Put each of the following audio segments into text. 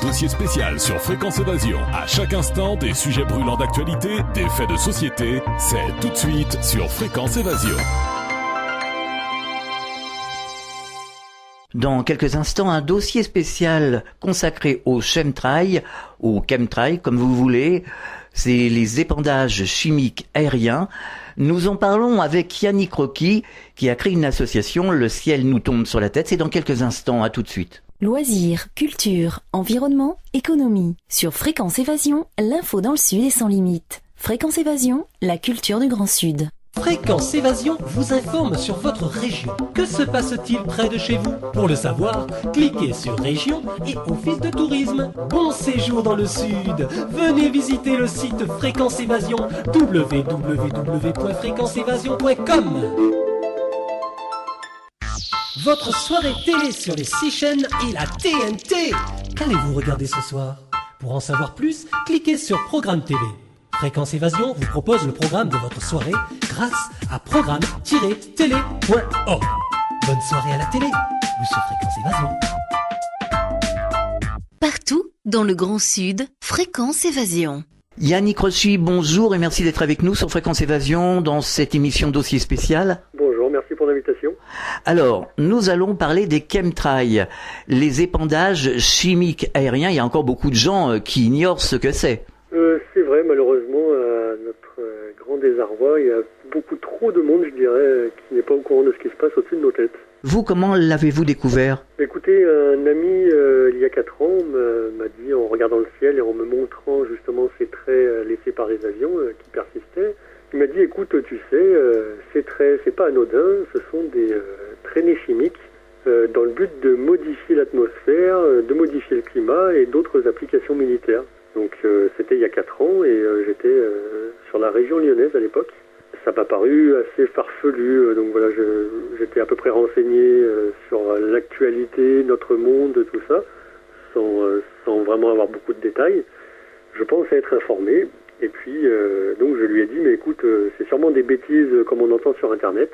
Dossier spécial sur Fréquence Évasion. À chaque instant, des sujets brûlants d'actualité, des faits de société. C'est tout de suite sur Fréquence Évasion. Dans quelques instants, un dossier spécial consacré au chemtrail, ou chemtrail, comme vous voulez. C'est les épandages chimiques aériens. Nous en parlons avec Yannick Rocky, qui a créé une association, Le ciel nous tombe sur la tête. C'est dans quelques instants, à tout de suite. Loisirs, culture, environnement, économie. Sur Fréquence Évasion, l'info dans le Sud est sans limite. Fréquence Évasion, la culture du Grand Sud. Fréquence Évasion vous informe sur votre région. Que se passe-t-il près de chez vous? Pour le savoir, cliquez sur Région et Office de tourisme. Bon séjour dans le Sud. Venez visiter le site Fréquence Évasion, www.fréquenceévasion.com. Votre soirée télé sur les 6 chaînes et la TNT. Qu'allez-vous regarder ce soir? Pour en savoir plus, cliquez sur Programme TV. Fréquence Évasion vous propose le programme de votre soirée grâce à programme-télé.org. Bonne soirée à la télé ou sur Fréquence Évasion. Partout dans le Grand Sud, Fréquence Évasion. Yannick Rocky, bonjour et merci d'être avec nous sur Fréquence Évasion dans cette émission dossier spécial. Bonjour, merci pour l'invitation. Alors, nous allons parler des chemtrails, les épandages chimiques aériens. Il y a encore beaucoup de gens qui ignorent ce que c'est. C'est vrai, malheureusement, à notre grand désarroi, il y a beaucoup trop de monde, je dirais, qui n'est pas au courant de ce qui se passe au-dessus de nos têtes. Vous, comment l'avez-vous découvert? Écoutez, un ami, il y a 4 ans, m'a dit, en regardant le ciel et en me montrant justement ces traits laissés par les avions qui persistaient, il m'a dit, écoute, tu sais, ces traits, c'est pas anodin, ce sont des traînées chimiques dans le but de modifier l'atmosphère, de modifier le climat et d'autres applications militaires. Donc c'était il y a 4 ans et j'étais sur la région lyonnaise à l'époque. Ça m'a paru assez farfelu, donc voilà, j'étais à peu près renseigné sur l'actualité, notre monde, tout ça, sans vraiment avoir beaucoup de détails. Je pensais être informé et puis donc je lui ai dit, mais écoute, c'est sûrement des bêtises comme on entend sur Internet.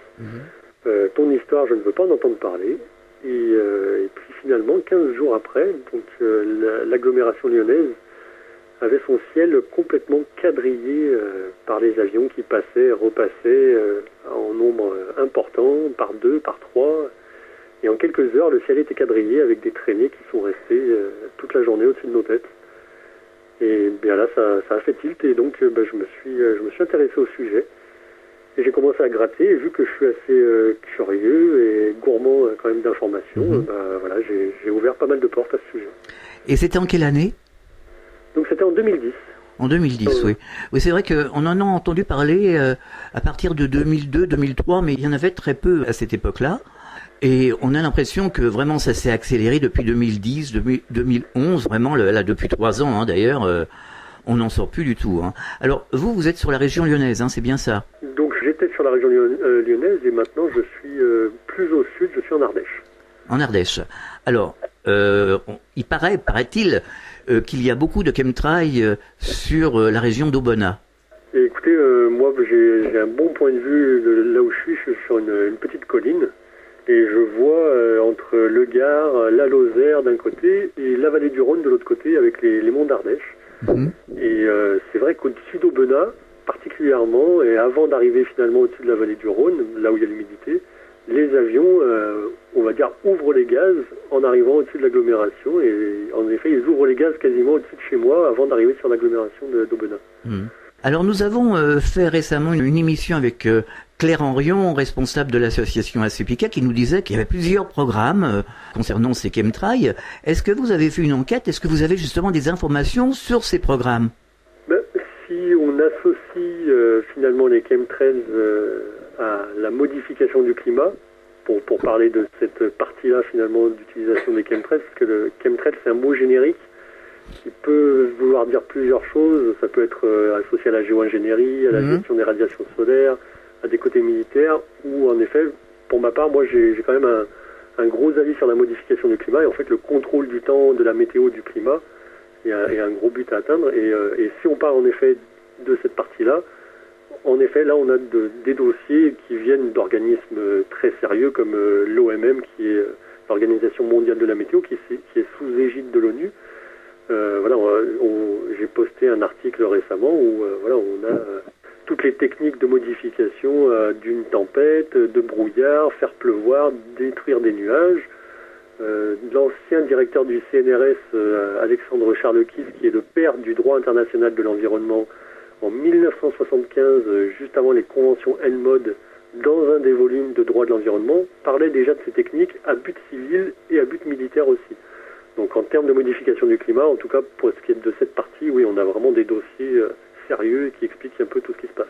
Ton histoire, je ne veux pas en entendre parler. Et puis finalement, 15 jours après, donc l'agglomération lyonnaise avait son ciel complètement quadrillé par les avions qui passaient, repassaient en nombre important, par 2, par 3. Et en quelques heures, le ciel était quadrillé avec des traînées qui sont restées toute la journée au-dessus de nos têtes. Et bien là, ça a fait tilt et donc je me suis intéressé au sujet. Et j'ai commencé à gratter et vu que je suis assez curieux et gourmand quand même d'informations, voilà, j'ai ouvert pas mal de portes à ce sujet. Et c'était en quelle année? Donc c'était en 2010. En 2010, oui. Oui, c'est vrai qu'on en a entendu parler à partir de 2002-2003, mais il y en avait très peu à cette époque-là. Et on a l'impression que vraiment ça s'est accéléré depuis 2010, 2011, vraiment là depuis 3 ans hein, d'ailleurs, on n'en sort plus du tout. Hein. Alors vous êtes sur la région lyonnaise, hein, c'est bien ça? Donc j'étais sur la région lyonnaise et maintenant je suis plus au sud, je suis en Ardèche. En Ardèche. Alors, il paraît-il, qu'il y a beaucoup de chemtrails sur la région d'Aubenas. Et écoutez, moi j'ai un bon point de vue de là où je suis sur une petite colline et je vois entre le Gard, la Lozère d'un côté et la vallée du Rhône de l'autre côté avec les monts d'Ardèche. Et c'est vrai qu'au-dessus d'Aubenas, particulièrement, et avant d'arriver finalement au-dessus de la vallée du Rhône, là où il y a l'humidité, les avions, on va dire, ouvrent les gaz en arrivant au-dessus de l'agglomération. Et en effet, ils ouvrent les gaz quasiment au-dessus de chez moi avant d'arriver sur l'agglomération d'Aubenas. Alors nous avons fait récemment une émission avec Claire Henrion, responsable de l'association ACPICA, qui nous disait qu'il y avait plusieurs programmes concernant ces chemtrails. Est-ce que vous avez fait une enquête? Est-ce que vous avez justement des informations sur ces programmes? Si on associe finalement les chemtrails à la modification du climat, pour parler de cette partie-là finalement d'utilisation des chemtrails, parce que le chemtrail c'est un mot générique qui peut vouloir dire plusieurs choses. Ça peut être associé à la géo-ingénierie, à la gestion des radiations solaires, à des côtés militaires, ou en effet, pour ma part, moi j'ai quand même un gros avis sur la modification du climat, et en fait le contrôle du temps, de la météo, du climat, est un gros but à atteindre, et si on part en effet de cette partie-là, en effet là on a des dossiers qui viennent d'organismes très sérieux comme l'OMM, qui est l'Organisation mondiale de la météo, qui est sous égide de l'ONU, récemment où on a toutes les techniques de modification d'une tempête, de brouillard, faire pleuvoir, détruire des nuages. L'ancien directeur du CNRS, Alexandre Charlekis, qui est le père du droit international de l'environnement, en 1975, juste avant les conventions ENMOD, dans un des volumes de droit de l'environnement, parlait déjà de ces techniques à but civil et à but militaire aussi. Donc en termes de modification du climat, en tout cas pour ce qui est de cette partie, oui, on a vraiment des dossiers sérieux qui expliquent un peu tout ce qui se passe.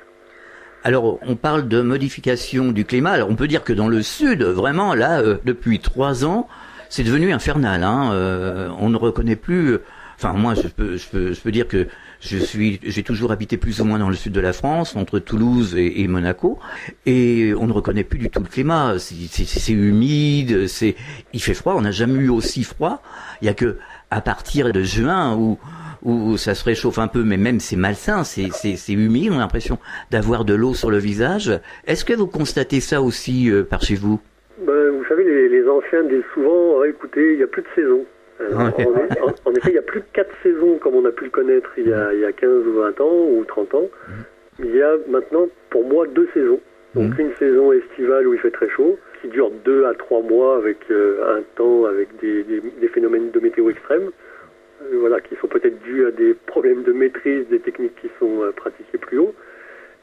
Alors, on parle de modification du climat. Alors, on peut dire que dans le sud, vraiment, là, depuis 3 ans, c'est devenu infernal. On ne reconnaît plus. Enfin, moi, je peux dire que j'ai toujours habité plus ou moins dans le sud de la France, entre Toulouse et Monaco, et on ne reconnaît plus du tout le climat. C'est humide, il fait froid. On n'a jamais eu aussi froid. Il y a que à partir de juin où ça se réchauffe un peu, mais même c'est malsain, c'est humide. On a l'impression d'avoir de l'eau sur le visage. Est-ce que vous constatez ça aussi par chez vous? Vous savez, les anciens disent souvent, écoutez, il n'y a plus de saison. En effet, il n'y a plus de 4 saisons comme on a pu le connaître il y a 15 ou 20 ans ou 30 ans. Il y a maintenant, pour moi, 2 saisons. Donc une saison estivale où il fait très chaud, qui dure 2 à 3 mois avec un temps, avec des phénomènes de météo extrêmes, qui sont peut-être dus à des problèmes de maîtrise des techniques qui sont pratiquées plus haut.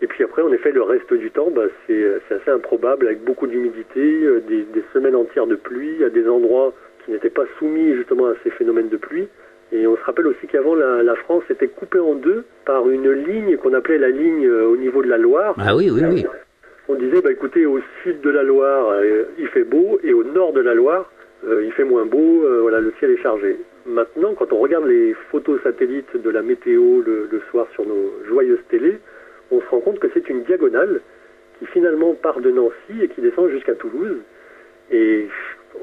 Et puis après, en effet, le reste du temps, c'est assez improbable, avec beaucoup d'humidité, des semaines entières de pluie, à des endroits qui n'étaient pas soumis justement à ces phénomènes de pluie. Et on se rappelle aussi qu'avant, la France était coupée en deux par une ligne qu'on appelait la ligne au niveau de la Loire. Ah oui. On disait, écoutez, au sud de la Loire, il fait beau, et au nord de la Loire, il fait moins beau, le ciel est chargé. Maintenant, quand on regarde les photos satellites de la météo le soir sur nos joyeuses télés, on se rend compte que c'est une diagonale qui finalement part de Nancy et qui descend jusqu'à Toulouse. Et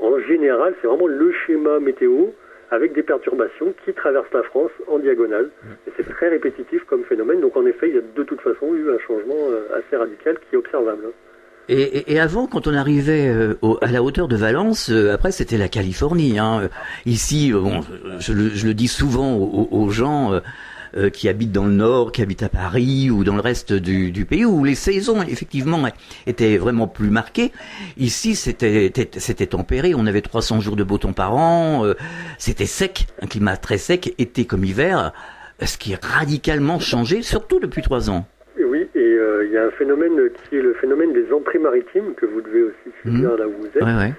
en général, c'est vraiment le schéma météo avec des perturbations qui traversent la France en diagonale. Et c'est très répétitif comme phénomène. Donc en effet, il y a de toute façon eu un changement assez radical qui est observable. Et avant, quand on arrivait à la hauteur de Valence, après c'était la Californie. Ici, je le dis souvent aux gens qui habitent dans le nord, qui habitent à Paris ou dans le reste du pays, où les saisons effectivement étaient vraiment plus marquées. Ici, c'était tempéré. On avait 300 jours de beau temps par an. C'était sec, un climat très sec, été comme hiver, ce qui a radicalement changé, surtout depuis 3 ans. Oui, et il y a un phénomène qui est le phénomène des entrées maritimes, que vous devez aussi suivre là où vous êtes. Ouais.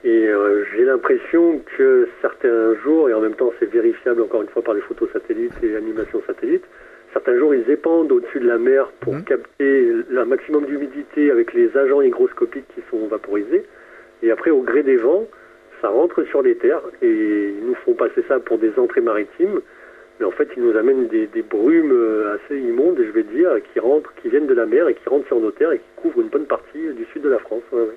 Et j'ai l'impression que certains jours, et en même temps c'est vérifiable encore une fois par les photos satellites et l'animation satellite, certains jours ils épandent au-dessus de la mer pour capter un maximum d'humidité avec les agents hygroscopiques qui sont vaporisés. Et après, au gré des vents, ça rentre sur les terres et ils nous font passer ça pour des entrées maritimes. Mais en fait, ils nous amènent des brumes assez immondes, je vais dire, qui viennent de la mer et qui rentrent sur nos terres et qui couvrent une bonne partie du sud de la France. Ouais.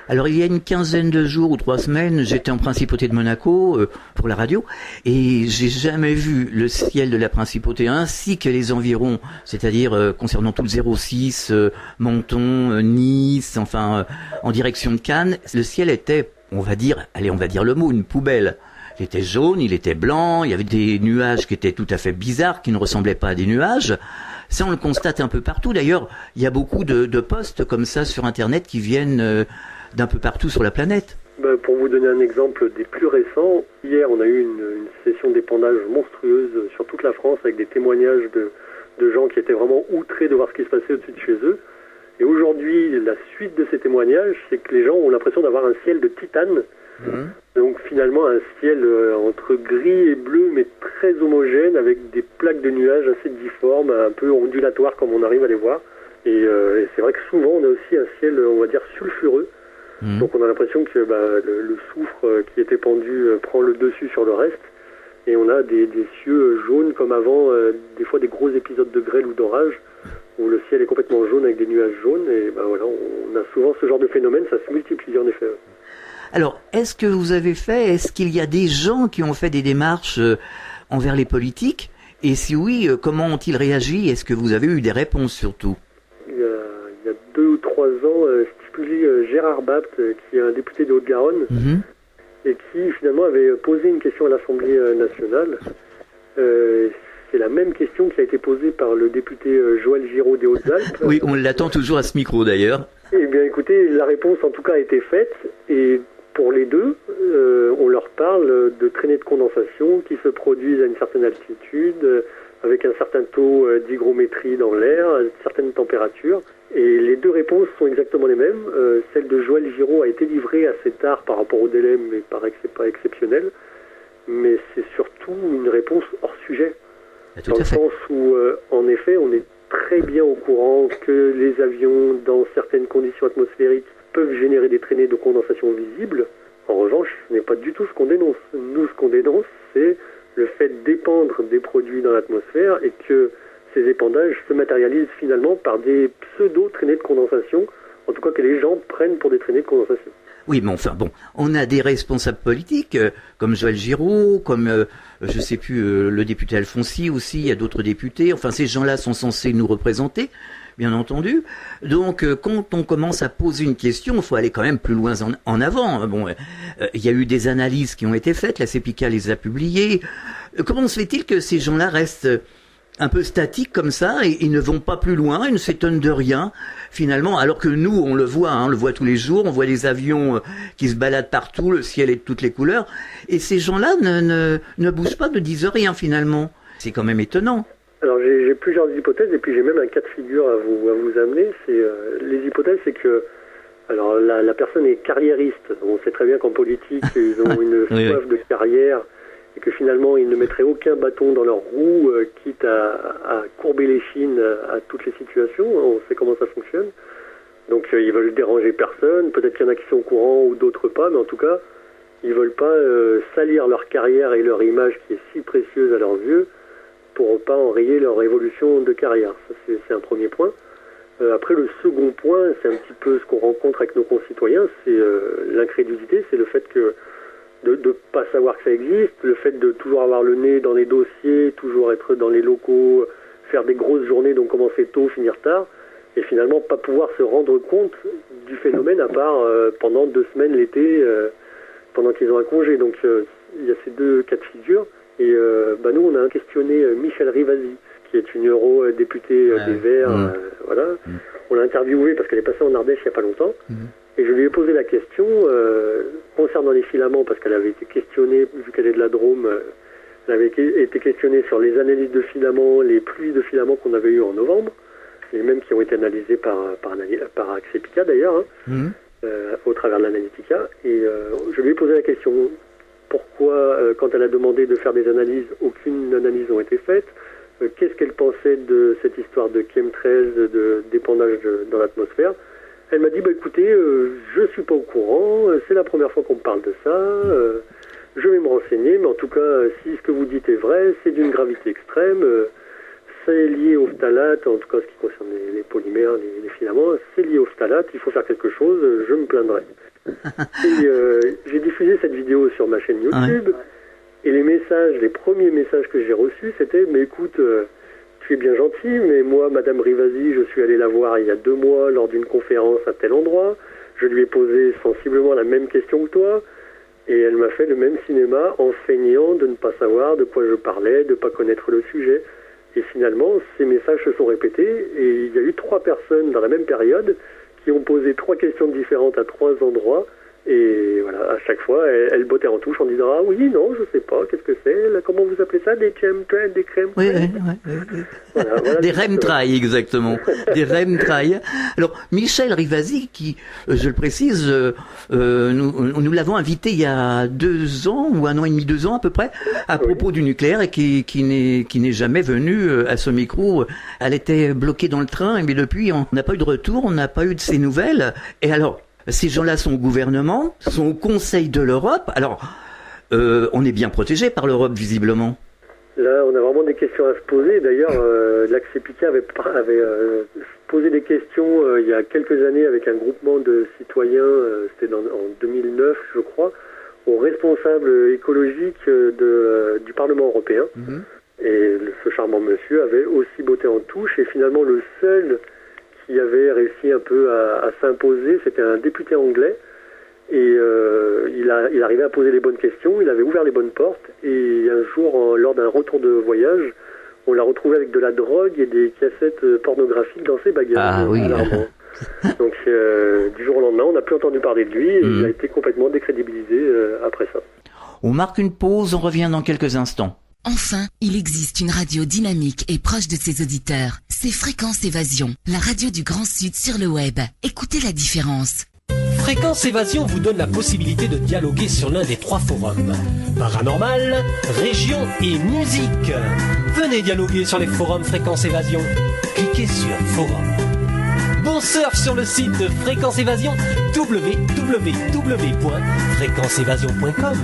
Alors il y a une quinzaine de jours ou 3 semaines, j'étais en Principauté de Monaco pour la radio et j'ai jamais vu le ciel de la Principauté ainsi que les environs, c'est-à-dire concernant tout le 06, Menton, Nice, en direction de Cannes, le ciel était, on va dire le mot, une poubelle. Il était jaune, il était blanc, il y avait des nuages qui étaient tout à fait bizarres, qui ne ressemblaient pas à des nuages. Ça, on le constate un peu partout. D'ailleurs, il y a beaucoup de posts comme ça sur Internet qui viennent d'un peu partout sur la planète. Pour vous donner un exemple des plus récents, hier, on a eu une session d'épandage monstrueuse sur toute la France avec des témoignages de gens qui étaient vraiment outrés de voir ce qui se passait au-dessus de chez eux. Et aujourd'hui, la suite de ces témoignages, c'est que les gens ont l'impression d'avoir un ciel de titane. Donc finalement un ciel entre gris et bleu mais très homogène avec des plaques de nuages assez difformes, un peu ondulatoires comme on arrive à les voir. Et c'est vrai que souvent on a aussi un ciel, on va dire, sulfureux. Donc on a l'impression que le soufre qui est épandu prend le dessus sur le reste. Et on a des cieux jaunes comme avant, des fois des gros épisodes de grêle ou d'orage où le ciel est complètement jaune avec des nuages jaunes. Et on a souvent ce genre de phénomène, ça se multiplie en effet. Alors, est-ce qu'il y a des gens qui ont fait des démarches envers les politiques? Et si oui, comment ont-ils réagi? Est-ce que vous avez eu des réponses surtout? Il y a 2 ou 3 ans, Gérard Bapt, qui est un député de Haute-Garonne, et qui finalement avait posé une question à l'Assemblée nationale. c'est la même question qui a été posée par le député Joël Giraud des Hautes-Alpes. Oui, on l'attend toujours à ce micro d'ailleurs. Eh bien écoutez, la réponse en tout cas a été faite, et pour les deux, on leur parle de traînées de condensation qui se produisent à une certaine altitude, avec un certain taux d'hygrométrie dans l'air, à une certaine température. Et les deux réponses sont exactement les mêmes. Celle de Joël Giraud a été livrée assez tard par rapport au délai, mais il paraît que c'est pas exceptionnel. Mais c'est surtout une réponse hors sujet. Dans le sens où, en effet, on est très bien au courant que les avions, dans certaines conditions atmosphériques, peuvent générer des traînées de condensation visibles. En revanche, ce n'est pas du tout ce qu'on dénonce. Nous, ce qu'on dénonce, c'est le fait d'épandre des produits dans l'atmosphère et que ces épandages se matérialisent finalement par des pseudo-traînées de condensation, en tout cas que les gens prennent pour des traînées de condensation. Oui, mais enfin bon, on a des responsables politiques comme Joël Giraud, comme je sais plus le député Alfonsi aussi, il y a d'autres députés. Enfin, ces gens-là sont censés nous représenter, bien entendu. Donc, quand on commence à poser une question, il faut aller quand même plus loin en avant. Bon, il y a eu des analyses qui ont été faites, la CEPICA les a publiées. Comment se fait-il que ces gens-là restent un peu statiques comme ça et ils ne vont pas plus loin, ils ne s'étonnent de rien finalement, alors que nous on le voit tous les jours, on voit les avions qui se baladent partout, le ciel est de toutes les couleurs, et ces gens-là ne bougent pas, ne disent rien finalement. C'est quand même étonnant. Alors j'ai plusieurs hypothèses et puis j'ai même un cas de figure à vous amener. Les hypothèses, c'est que alors la personne est carriériste. On sait très bien qu'en politique ils ont une soif de carrière, et que finalement ils ne mettraient aucun bâton dans leur roue, quitte à courber les chines à toutes les situations. On sait comment ça fonctionne. Donc ils veulent déranger personne, peut-être qu'il y en a qui sont au courant ou d'autres pas, mais en tout cas, ils veulent pas salir leur carrière et leur image qui est si précieuse à leurs yeux pour pas enrayer leur évolution de carrière. Ça, c'est un premier point. Après, le second point, c'est un petit peu ce qu'on rencontre avec nos concitoyens, c'est l'incrédulité, c'est le fait que de pas savoir que ça existe, le fait de toujours avoir le nez dans les dossiers, toujours être dans les locaux, faire des grosses journées, donc commencer tôt, finir tard, et finalement pas pouvoir se rendre compte du phénomène à part pendant 2 semaines l'été, pendant qu'ils ont un congé. Donc il y a ces deux cas de figure. Et nous, on a questionné Michèle Rivasi, qui est une eurodéputée des Verts. Voilà. On l'a interviewée parce qu'elle est passée en Ardèche il n'y a pas longtemps. Et je lui ai posé la question concernant les filaments, parce qu'elle avait été questionnée, vu qu'elle est de la Drôme, elle avait été questionnée sur les analyses de filaments, les pluies de filaments qu'on avait eues en novembre, et même qui ont été analysées par CEPICA d'ailleurs, au travers de l'Analytica. Et je lui ai posé la question, pourquoi, quand elle a demandé de faire des analyses, aucune analyse n'a été faite, qu'est-ce qu'elle pensait de cette histoire de chemtrails, d'épandage dans l'atmosphère. Elle m'a dit, écoutez, je suis pas au courant, c'est la première fois qu'on me parle de ça, je vais me renseigner, mais en tout cas, si ce que vous dites est vrai, c'est d'une gravité extrême, c'est lié aux phtalates, en tout cas ce qui concerne les polymères, les filaments, c'est lié aux phtalates, il faut faire quelque chose, je me plaindrai. Et j'ai diffusé cette vidéo sur ma chaîne YouTube, et les premiers messages que j'ai reçus, c'était, mais écoute, tu es bien gentil, mais moi, Madame Rivasi, je suis allé la voir il y a 2 mois lors d'une conférence à tel endroit, je lui ai posé sensiblement la même question que toi, et elle m'a fait le même cinéma en feignant de ne pas savoir de quoi je parlais, de ne pas connaître le sujet. Et finalement, ces messages se sont répétés, et il y a eu 3 personnes dans la même période qui ont posé 3 questions différentes à 3 endroits. Et voilà, à chaque fois, elle bottait en touche en disant « Ah oui, non, je sais pas, qu'est-ce que c'est là, comment vous appelez ça, des chemtrails, des crèmes ?» Oui. Voilà, des chemtrails, exactement. Des chemtrails. Alors, Michèle Rivasi, qui, je le précise, nous l'avons invité il y a 2 ans, ou 1 an et demi, 2 ans à peu près, à propos du nucléaire, et qui n'est jamais venue à ce micro. Elle était bloquée dans le train, mais depuis, on n'a pas eu de retour, on n'a pas eu de ses nouvelles. Et alors, ces gens-là sont au gouvernement, sont au Conseil de l'Europe. Alors, on est bien protégé par l'Europe, visiblement. Là, on a vraiment des questions à se poser. D'ailleurs, l'ACEPICA avait posé des questions il y a quelques années avec un groupement de citoyens, c'était en 2009, je crois, aux responsables écologiques du Parlement européen. Et ce charmant monsieur avait aussi botté en touche. Et finalement, le seul qui avait réussi un peu à s'imposer, c'était un député anglais, et il arrivait à poser les bonnes questions, il avait ouvert les bonnes portes, et un jour, lors d'un retour de voyage, on l'a retrouvé avec de la drogue et des cassettes pornographiques dans ses bagages. Ah oui. Donc du jour au lendemain, on n'a plus entendu parler de lui et il a été complètement décrédibilisé après ça. On marque une pause, on revient dans quelques instants. Enfin, il existe une radio dynamique et proche de ses auditeurs. C'est Fréquence Évasion, la radio du Grand Sud sur le web. Écoutez la différence. Fréquence Évasion vous donne la possibilité de dialoguer sur l'un des 3 forums. Paranormal, région et musique. Venez dialoguer sur les forums Fréquence Évasion. Cliquez sur Forum. Bon surf sur le site de Fréquence Évasion, www.fréquenceévasion.com.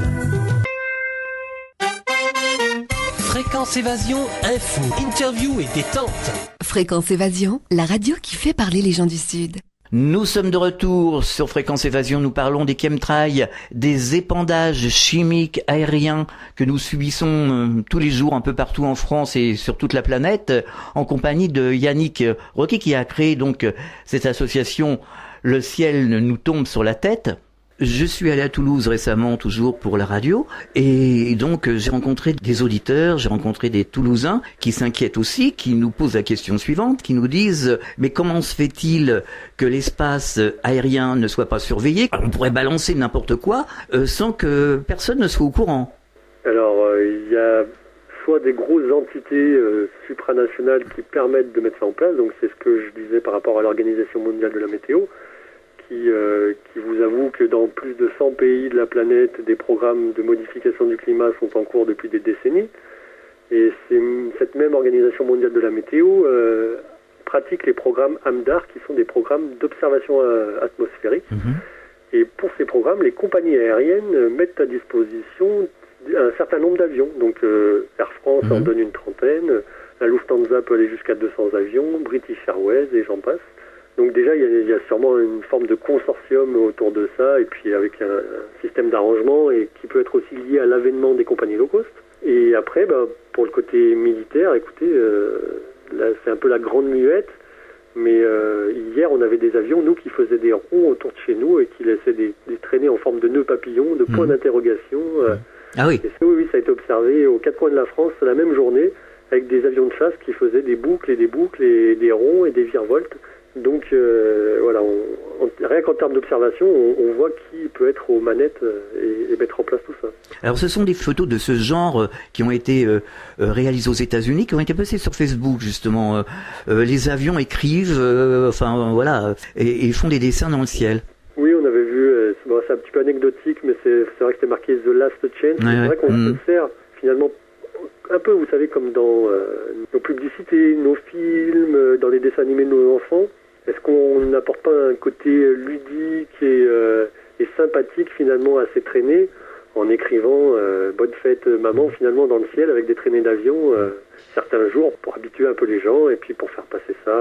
Fréquence Évasion, info, interview et détente. Fréquence Évasion, la radio qui fait parler les gens du Sud. Nous sommes de retour sur Fréquence Évasion. Nous parlons des chemtrails, des épandages chimiques aériens que nous subissons tous les jours un peu partout en France et sur toute la planète, en compagnie de Yannick Roquet qui a créé donc cette association Le ciel nous tombe sur la tête. Je suis allé à Toulouse récemment, toujours pour la radio, et donc j'ai rencontré des auditeurs, j'ai rencontré des Toulousains qui s'inquiètent aussi, qui nous posent la question suivante, qui nous disent « Mais comment se fait-il que l'espace aérien ne soit pas surveillé ? On pourrait balancer n'importe quoi sans que personne ne soit au courant. » Alors, il y a soit des grosses entités supranationales qui permettent de mettre ça en place, donc c'est ce que je disais par rapport à l'Organisation mondiale de la météo, qui vous avoue que dans plus de 100 pays de la planète, des programmes de modification du climat sont en cours depuis des décennies. Et c'est cette même Organisation mondiale de la météo pratique les programmes AMDAR, qui sont des programmes d'observation atmosphérique. Et pour ces programmes, les compagnies aériennes mettent à disposition un certain nombre d'avions. Donc Air France en donne une trentaine, la Lufthansa peut aller jusqu'à 200 avions, British Airways et j'en passe. Donc déjà, il y a sûrement une forme de consortium autour de ça, et puis avec un système d'arrangement et qui peut être aussi lié à l'avènement des compagnies low cost. Et après, pour le côté militaire, écoutez, là, c'est un peu la grande muette, mais hier, on avait des avions, nous, qui faisaient des ronds autour de chez nous et qui laissaient des traînées en forme de nœuds papillons, de points d'interrogation. Ah oui. Oui, ça a été observé aux 4 coins de la France la même journée, avec des avions de chasse qui faisaient des boucles et des ronds et des virevoltes. Donc voilà, rien qu'en termes d'observation, on voit qui peut être aux manettes et mettre en place tout ça. Alors ce sont des photos de ce genre qui ont été réalisées aux États-Unis, qui ont été postées sur Facebook justement. Les avions écrivent, et font des dessins dans le ciel. Oui, on avait vu, c'est un petit peu anecdotique, mais c'est vrai que c'était marqué The Last Chance. Ouais, c'est vrai qu'on se sert finalement un peu, vous savez, comme dans nos publicités, nos films, dans les dessins animés de nos enfants. Est-ce qu'on n'apporte pas un côté ludique et sympathique finalement à ces traînées en écrivant bonne fête maman finalement dans le ciel avec des traînées d'avion certains jours pour habituer un peu les gens et puis pour faire passer ça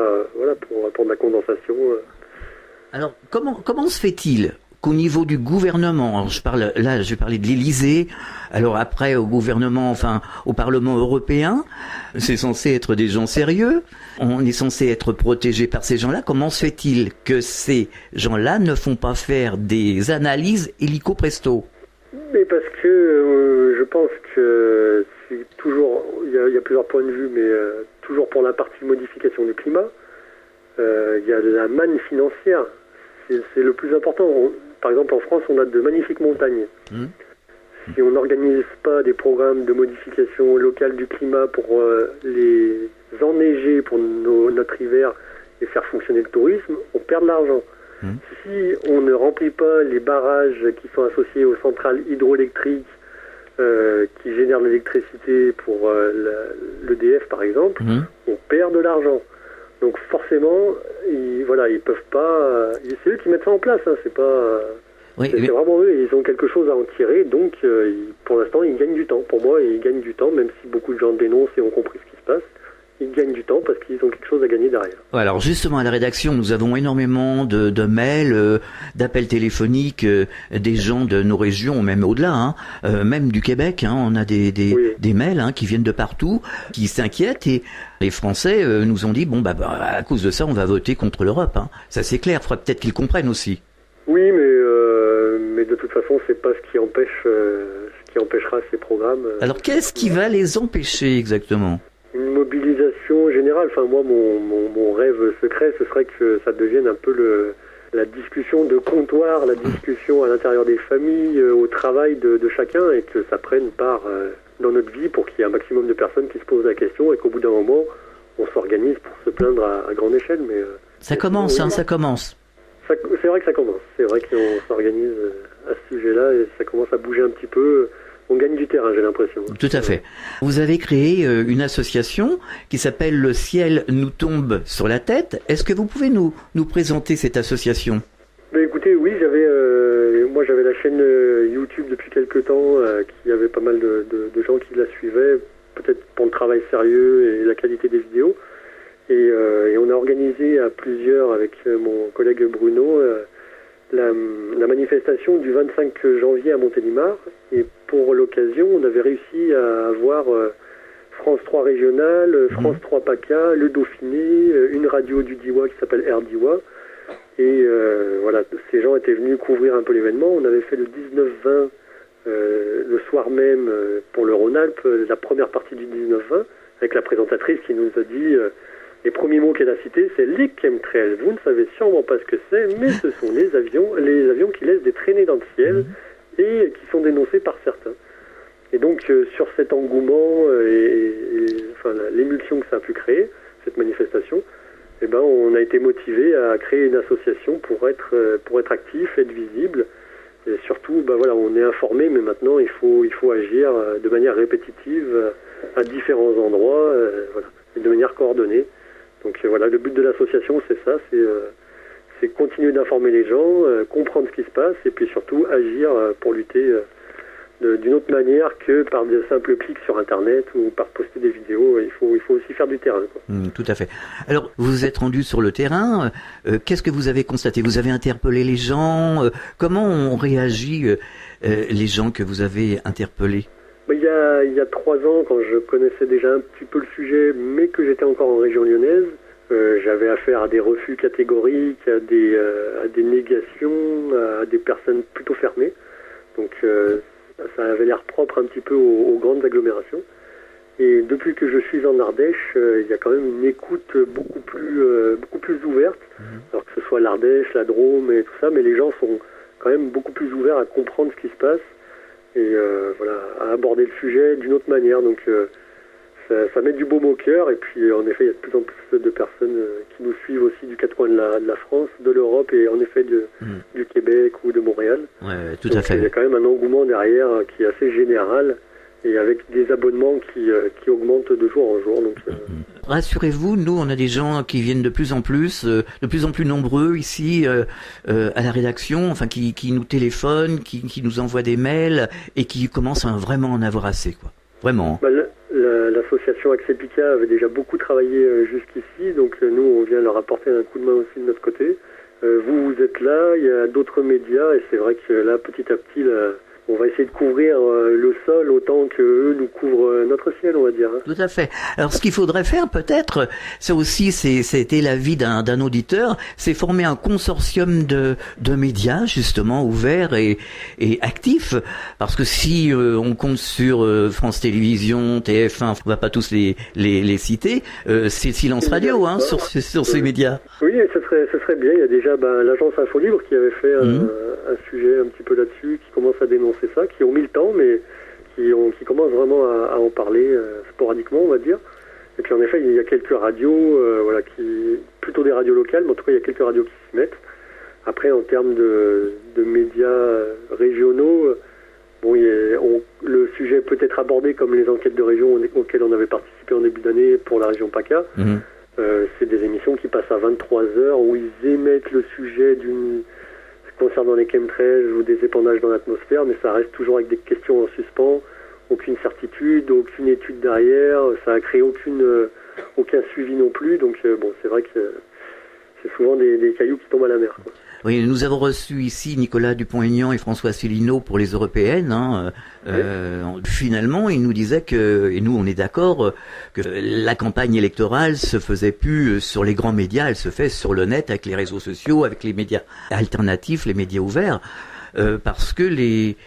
pour de la condensation. Alors comment se fait-il qu'au niveau du gouvernement, alors je vais parler de l'Élysée, alors après au gouvernement, enfin au Parlement européen, c'est censé être des gens sérieux, on est censé être protégé par ces gens-là, comment se fait-il que ces gens-là ne font pas faire des analyses illico presto ? Mais parce que je pense que c'est toujours, il y a plusieurs points de vue, mais toujours pour la partie modification du climat, il y a de la manne financière, c'est le plus important. Par exemple, en France, on a de magnifiques montagnes. Si on n'organise pas des programmes de modification locale du climat pour les enneiger pour notre hiver et faire fonctionner le tourisme, on perd de l'argent. Si on ne remplit pas les barrages qui sont associés aux centrales hydroélectriques qui génèrent de l'électricité pour l'EDF, par exemple, on perd de l'argent. Donc forcément, ils peuvent pas. C'est eux qui mettent ça en place. C'est pas. C'est vraiment eux. Ils ont quelque chose à en tirer. Donc, pour l'instant, ils gagnent du temps. Pour moi, ils gagnent du temps, même si beaucoup de gens dénoncent et ont compris ce qui se passe. Ils gagnent du temps parce qu'ils ont quelque chose à gagner derrière. Alors justement, à la rédaction, nous avons énormément de mails, d'appels téléphoniques des gens de nos régions, même au-delà, même du Québec. On a des mails qui viennent de partout, qui s'inquiètent et les Français nous ont dit à cause de ça, on va voter contre l'Europe. Ça c'est clair. Il faudra peut-être qu'ils comprennent aussi. Oui, mais de toute façon, c'est pas ce qui empêchera ces programmes. Alors qu'est-ce qui va les empêcher exactement ? mobilisation générale. Enfin, moi, mon rêve secret, ce serait que ça devienne un peu la discussion de comptoir, la discussion à l'intérieur des familles, au travail de chacun, et que ça prenne part dans notre vie pour qu'il y ait un maximum de personnes qui se posent la question et qu'au bout d'un moment, on s'organise pour se plaindre à grande échelle. Mais ça commence, ça commence. C'est vrai que ça commence. C'est vrai qu'on s'organise à ce sujet-là et ça commence à bouger un petit peu. On gagne du terrain, j'ai l'impression. Tout à fait. Vous avez créé une association qui s'appelle Le ciel nous tombe sur la tête. Est-ce que vous pouvez nous présenter cette association ? Écoutez, oui, moi j'avais la chaîne YouTube depuis quelques temps, qui avait pas mal de gens qui la suivaient, peut-être pour le travail sérieux et la qualité des vidéos. Et on a organisé à plusieurs, avec mon collègue Bruno, la manifestation du 25 janvier à Montélimar. Et pour l'occasion, on avait réussi à avoir France 3 Régional, France 3 PACA, le Dauphiné, une radio du Diois qui s'appelle Air Diois. Et voilà, ces gens étaient venus couvrir un peu l'événement. On avait fait le 19-20 le soir même pour le Rhône-Alpes, la première partie du 19-20, avec la présentatrice qui nous a dit... les premiers mots qu'elle a cités, c'est les chemtrails. Vous ne savez sûrement pas ce que c'est, mais ce sont les avions qui laissent des traînées dans le ciel et qui sont dénoncés par certains. Et donc, sur cet engouement et l'émulsion que ça a pu créer, cette manifestation, on a été motivé à créer une association pour être actif, être visible. Et surtout, on est informé, mais maintenant, il faut agir de manière répétitive à différents endroits, et de manière coordonnée. Donc le but de l'association, c'est ça, c'est continuer d'informer les gens, comprendre ce qui se passe, et puis surtout agir pour lutter d'une autre manière que par des simples clics sur Internet ou par poster des vidéos. Il faut aussi faire du terrain, quoi. Tout à fait. Alors, vous vous êtes rendu sur le terrain. Qu'est-ce que vous avez constaté ? Vous avez interpellé les gens. Comment ont réagi les gens que vous avez interpellés ? Il y a 3 ans, quand je connaissais déjà un petit peu le sujet, mais que j'étais encore en région lyonnaise, j'avais affaire à des refus catégoriques, à des négations, à des personnes plutôt fermées. Donc ça avait l'air propre un petit peu aux grandes agglomérations. Et depuis que je suis en Ardèche, il y a quand même une écoute beaucoup plus ouverte. Alors que ce soit l'Ardèche, la Drôme et tout ça, mais les gens sont quand même beaucoup plus ouverts à comprendre ce qui se passe. Et à aborder le sujet d'une autre manière. Donc ça met du baume au cœur. Et puis en effet, il y a de plus en plus de personnes qui nous suivent aussi du 4 coins de la France, de l'Europe et en effet du Québec ou de Montréal. Ouais, tout donc, à fait. Il y a quand même un engouement derrière qui est assez général et avec des abonnements qui augmentent de jour en jour. Donc, rassurez-vous, nous on a des gens qui viennent de plus en plus nombreux ici à la rédaction, enfin qui nous téléphonent, qui nous envoient des mails et qui commencent à vraiment en avoir assez, quoi. Vraiment. L'association Axepica avait déjà beaucoup travaillé jusqu'ici, donc nous on vient leur apporter un coup de main aussi de notre côté. Vous êtes là, il y a d'autres médias et c'est vrai que là petit à petit on va essayer de couvrir le sol autant que eux nous couvrent notre ciel, on va dire. Tout à fait. Alors, ce qu'il faudrait faire, peut-être, ça aussi, c'était l'avis d'un auditeur, c'est former un consortium de médias, justement, ouverts et actifs. Parce que si on compte sur France Télévisions, TF1, on va pas tous les citer, c'est silence radio, sur ces médias. Oui, ce serait bien. Il y a déjà l'agence Info Libre qui avait fait un sujet un petit peu là-dessus, qui commence à dénoncer ça, qui ont mis le temps, mais qui commencent vraiment à en parler sporadiquement, on va dire. Et puis en effet, il y a quelques radios, plutôt des radios locales, mais en tout cas, il y a quelques radios qui s'y mettent. Après, en termes de médias régionaux, le sujet peut être abordé comme les enquêtes de région auxquelles on avait participé en début d'année pour la région PACA. C'est des émissions qui passent à 23h où ils émettent le sujet concernant les chemtrails ou des épandages dans l'atmosphère, mais ça reste toujours avec des questions en suspens, aucune certitude, aucune étude derrière, ça a créé aucun suivi non plus, donc c'est vrai que c'est souvent des cailloux qui tombent à la mer, quoi. Oui, nous avons reçu ici Nicolas Dupont-Aignan et François Asselineau pour les européennes. Finalement, ils nous disaient et nous on est d'accord, que la campagne électorale se faisait plus sur les grands médias, elle se fait sur le net avec les réseaux sociaux, avec les médias alternatifs, les médias ouverts, parce que les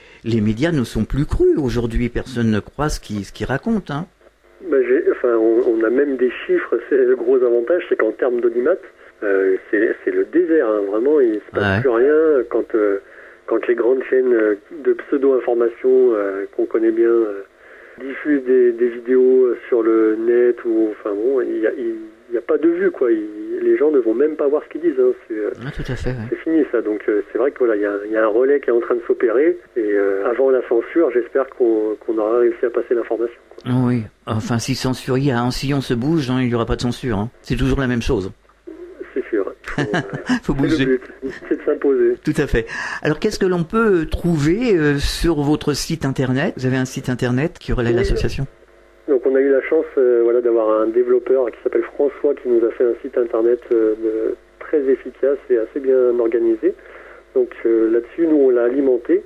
médias ne sont plus crus aujourd'hui. Personne ne croit ce qu'ils racontent. Enfin, on a même des chiffres. C'est le gros avantage, c'est qu'en termes d'audimat, c'est le désert. Hein, vraiment, il se passe plus rien quand les grandes chaînes de pseudo-information qu'on connaît bien diffusent des vidéos sur le net ou enfin bon, il y a pas de vue quoi. Les gens ne vont même pas voir ce qu'ils disent. Hein. Tout à fait. Ouais. C'est fini ça. Donc c'est vrai que voilà, il y a un relais qui est en train de s'opérer et avant la censure, j'espère qu'on aura réussi à passer l'information. Quoi. Oui. Enfin, si censure il y a, si on se bouge, il n'y aura pas de censure. Hein. C'est toujours la même chose. C'est sûr. Faut bouger. C'est le but, c'est de s'imposer. Tout à fait. Alors, qu'est-ce que l'on peut trouver sur votre site internet? Vous avez un site internet qui relaie l'association? Donc, on a eu la chance d'avoir un développeur qui s'appelle François qui nous a fait un site internet très efficace et assez bien organisé. Donc, là-dessus, nous, on l'a alimenté.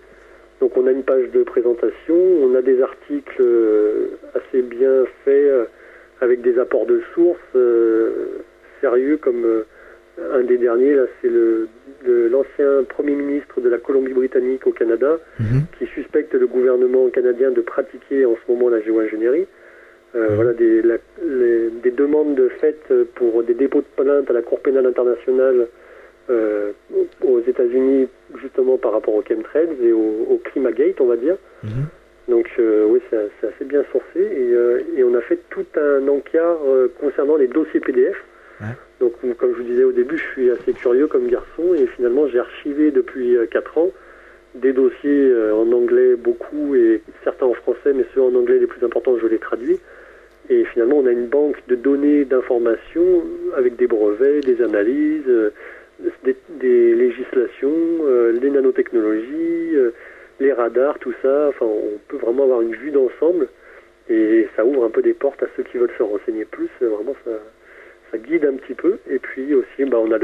Donc, on a une page de présentation, on a des articles assez bien faits avec des apports de sources sérieux comme un des derniers, là, c'est l'ancien Premier ministre de la Colombie-Britannique au Canada qui suspecte le gouvernement canadien de pratiquer en ce moment la géo-ingénierie. Voilà des demandes faites pour des dépôts de plainte à la Cour pénale internationale aux États-Unis justement par rapport aux chemtrails et au Climagate, on va dire. Donc oui, c'est assez bien sourcé et on a fait tout un encart concernant les dossiers PDF. Donc comme je vous disais au début, je suis assez curieux comme garçon et finalement j'ai archivé depuis 4 ans des dossiers en anglais beaucoup et certains en français, mais ceux en anglais les plus importants je les traduis. Et finalement on a une banque de données d'informations avec des brevets, des analyses, des législations, les nanotechnologies, les radars, tout ça. Enfin, on peut vraiment avoir une vue d'ensemble et ça ouvre un peu des portes à ceux qui veulent se renseigner plus. Vraiment, ça guide un petit peu. Et puis aussi, on a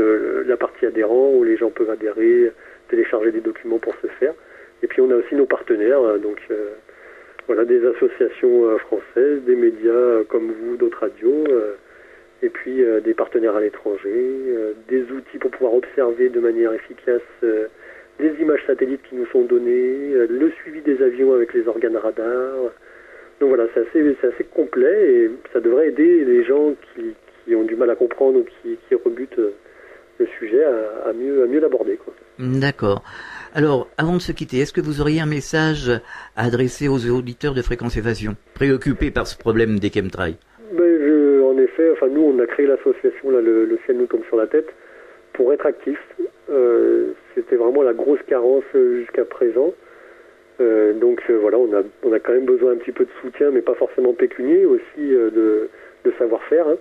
la partie adhérent où les gens peuvent adhérer, télécharger des documents pour se faire. Et puis on a aussi nos partenaires, donc voilà, des associations françaises, des médias comme vous, d'autres radios. Et puis des partenaires à l'étranger, des outils pour pouvoir observer de manière efficace les images satellites qui nous sont données, le suivi des avions avec les organes radars. Donc voilà, c'est assez complet et ça devrait aider les gens qui ont du mal à comprendre ou qui rebutent le sujet à mieux l'aborder, quoi. D'accord. Alors, avant de se quitter, est-ce que vous auriez un message à adresser aux auditeurs de Fréquence Évasion, préoccupés par ce problème des chemtrails? En effet, enfin nous on a créé l'association là, le ciel nous tombe sur la tête pour être actifs. C'était vraiment la grosse carence jusqu'à présent. Donc voilà, on a quand même besoin un petit peu de soutien, mais pas forcément pécunier, aussi de savoir-faire. Hein.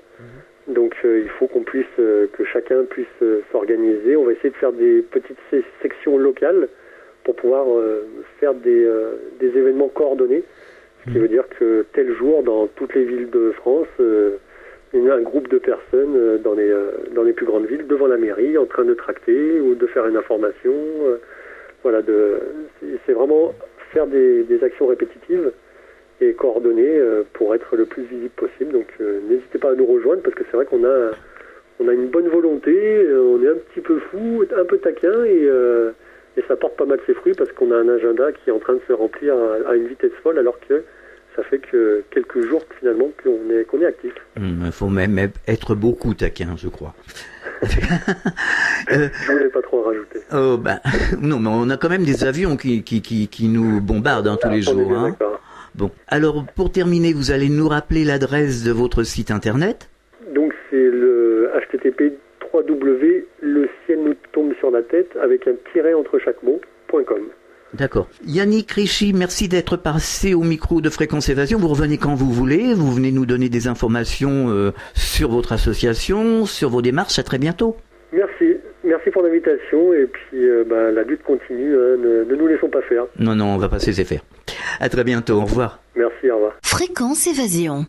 Donc il faut que chacun puisse s'organiser. On va essayer de faire des petites sections locales pour pouvoir faire des événements coordonnés. Ce qui veut dire que tel jour, dans toutes les villes de France, il y a un groupe de personnes dans les plus grandes villes, devant la mairie, en train de tracter ou de faire une information. Voilà, c'est vraiment faire des actions répétitives et coordonnées pour être le plus visible possible. Donc n'hésitez pas à nous rejoindre parce que c'est vrai qu'on a une bonne volonté, on est un petit peu fou, un peu taquin et ça porte pas mal ses fruits parce qu'on a un agenda qui est en train de se remplir à une vitesse folle alors que ça fait que quelques jours finalement qu'on est actif. Il faut même être beaucoup taquin, je crois. Je voulais pas trop en rajouter. Non, mais on a quand même des avions qui nous bombardent tous les jours. Hein. Bon, alors pour terminer, vous allez nous rappeler l'adresse de votre site internet. Donc c'est le http le ciel nous tombe sur la tête avec un tiret entre chaque mot.com. D'accord. Yannick Richy, merci d'être passé au micro de Fréquence Évasion. Vous revenez quand vous voulez. Vous venez nous donner des informations sur votre association, sur vos démarches. À très bientôt. Merci pour l'invitation. Et puis la lutte continue. Hein. Ne nous laissons pas faire. Non, on va pas se laisser faire. À très bientôt. Au revoir. Merci, au revoir. Fréquence Évasion.